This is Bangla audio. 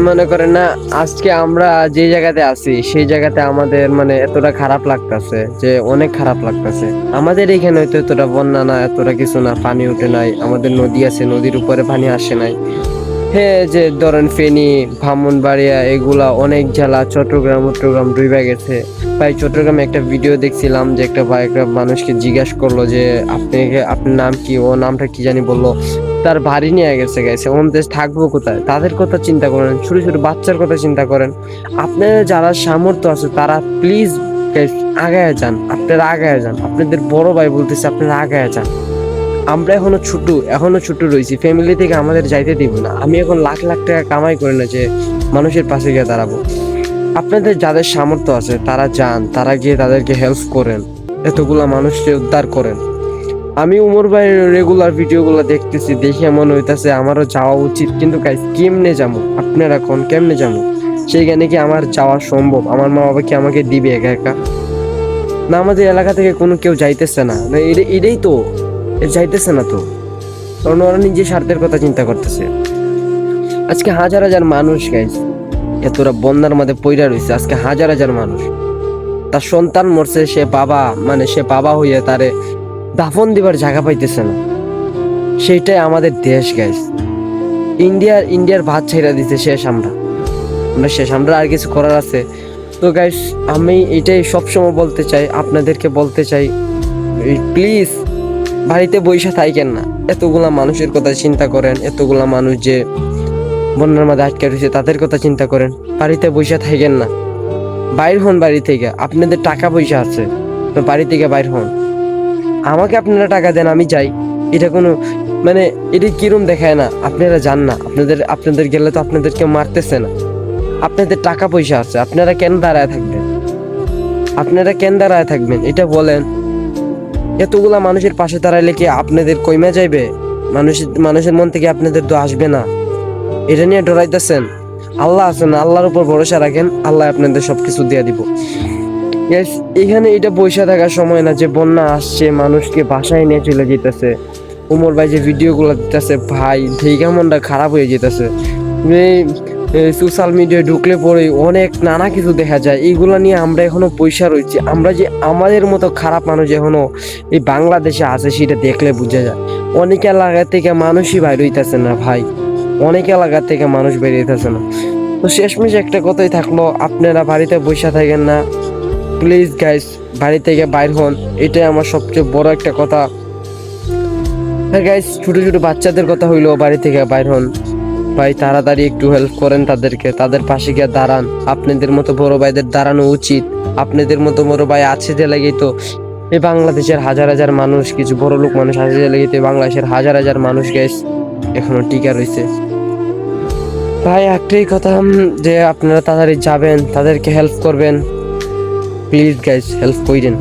মনে করেন না, আজকে আমরা যে জায়গাতে আছি সেই জায়গাতে আমাদের মানে এতটা খারাপ লাগতেছে, যে অনেক খারাপ লাগতেছে। আমাদের এখানে হয়তো এতটা বন্যা না, এতটা কিছু না, পানি উঠে নাই, আমাদের নদী আছে, নদীর উপরে পানি আসে নাই। হ্যাঁ, যে ধরেন ফেনী, ব্রাহ্মণবাড়িয়া এগুলা অনেক জেলা, চট্টগ্রাম ডুইবা গেছে। ভাই চট্টগ্রামে একটা ভিডিও দেখছিলাম যে একটা ভাই একটা মানুষকে জিজ্ঞাসা করলো যে আপনার নাম কি, ও নামটা কি জানি বললো, তার বাড়ি নিয়ে গেছে ওন দেশ থাকবো কোথায়? তাদের কথা চিন্তা করেন, ছোট ছোট বাচ্চার কথা চিন্তা করেন। আপনারা যারা সামর্থ্য আছে তারা প্লিজ আগায় যান, আপনারা আগায় যান, আপনাদের বড় ভাই বলতেছে আপনারা আগায় যান। আমরা এখনো ছোট রয়েছি, ফ্যামিলি থেকে আমাদের যাইতে দিব না। আমি এখন লাখ লাখ টাকা কামাই করি না যে মানুষের পাশে গিয়ে দাঁড়াবো। আপনাদের যাদের সামর্থ্য আছে তারা যান, তারা গিয়ে তাদেরকে হেল্প করেন, এতগুলা মানুষকে উদ্ধার করেন। আমি উমর ভাইয়ের রেগুলার ভিডিওগুলো দেখতেছি, দেখে মনে হইতাছে আমারও যাওয়া উচিত, কিন্তু গাইস কেমনে যাবো? আপনারা কোন কেমনে যাবো? সেইখানে কি আমার যাওয়া সম্ভব? আমার মা বাবা কি আমাকে দিবে একা একা? না, আমাদের এলাকা থেকে কোনো কেউ যাইতেছে না, এটাই তো, যাইতেছে না তো, কারণ ওরা নিজের স্বার্থের কথা চিন্তা করতেছে। আজকে হাজার হাজার মানুষ গাইস এতটা বন্যার মধ্যে পইড়া রয়েছে, আজকে হাজার হাজার মানুষ, তার সন্তান মরছে, সে বাবা হইয়া তারে দাফন দিবার জায়গা পাইতেছে না। সেইটাই আমাদের দেশ গাইস। ইন্ডিয়ার ভাত ছেড়ে দিতে শেষ, আমরা শেষ, আমরা আর কিছু করার আছে? তো গাইস, আমি এটাই সবসময় বলতে চাই, আপনাদেরকে বলতে চাই, প্লিজ বাড়িতে বইসা থাকেন না, এতগুলা মানুষের কথা চিন্তা করেন, এতগুলা মানুষ যে বন্যার মধ্যে আটকে রয়েছে তাদের কথা চিন্তা করেন। বাড়িতে বইসা থাকেন না, বাইর হন বাড়ি থেকে। আপনাদের টাকা পয়সা আছে তো বাড়ি থেকে বাইর হন। আমাকে আপনারা টাকা দেন, আমি যাই, এটা কোনো মানে এটা কিরম দেখায় না? আপনারা যান না, আপনাদের গেলে তো আপনাদেরকে মারতেছে না। আপনাদের টাকা পয়সা আছে, আপনারা কেন দাঁড়ায় থাকবেন? এটা বলেন। এতগুলা মানুষের পাশে দাঁড়াইলে কি আপনাদের কইমা যাইবে? মানুষের মন থেকে আপনাদের তো আসবে না। এটা নিয়ে ডরাইতেছেন? আল্লাহ আছেন, আল্লাহর উপর ভরসা রাখেন, আল্লাহ আপনাদের সবকিছু দিয়ে দিব। এখানে এটা বৈশা থাকার সময় না যে বন্যা আসছে, মানুষকে বাসায় নিয়ে চলে যেতেছে। উমর ভাই যে ভিডিও গুলো দিতেছে, ভাই দেখে মনটা খারাপ হয়ে যেতেছে। সোশ্যাল মিডিয়ায় ঢুকলে পরে অনেক নানা কিছু দেখা যায়, এইগুলা নিয়ে আমরা এখনো পয়সা রয়েছি। আমরা যে আমাদের মতো খারাপ মানুষ এখনো এই বাংলাদেশে আছে সেটা দেখলে বোঝা যায়। অনেক এলাকা থেকে মানুষই বাইর হইতেছে না ভাই, অনেক এলাকা থেকে মানুষ বেরিয়েছে না। তো শেষমেশ একটা কথাই থাকলো, আপনারা বাড়িতে বসে থাকেন না, প্লিজ গাইস বাড়ি থেকে বাইর হন, এটাই আমার সবচেয়ে বড় একটা কথা। হ্যাঁ গাইস, ছোট ছোট বাচ্চাদের কথা হইলো বাড়ি থেকে বাইর হন, ভাই তাড়াতাড়ি একটু হেল্প করেন তাদেরকে, তাদের পাশে গিয়ে দাঁড়ান। আপনাদের মতো বড় ভাইদের দাঁড়ানো উচিত। আপনাদের মতো বড় ভাই আছে যে লাগেই তো এই বাংলাদেশের হাজার হাজার মানুষ, কিছু বড় লোক মানুষ আছে যে লাগেই তো বাংলাদেশের হাজার হাজার মানুষ গাইস এখনো টিকা রয়েছে। ভাই একটাই কথা, যে আপনারা তাড়াতাড়ি যাবেন, তাদেরকে হেল্প করবেন, প্লিজ গাইস হেল্প করেন।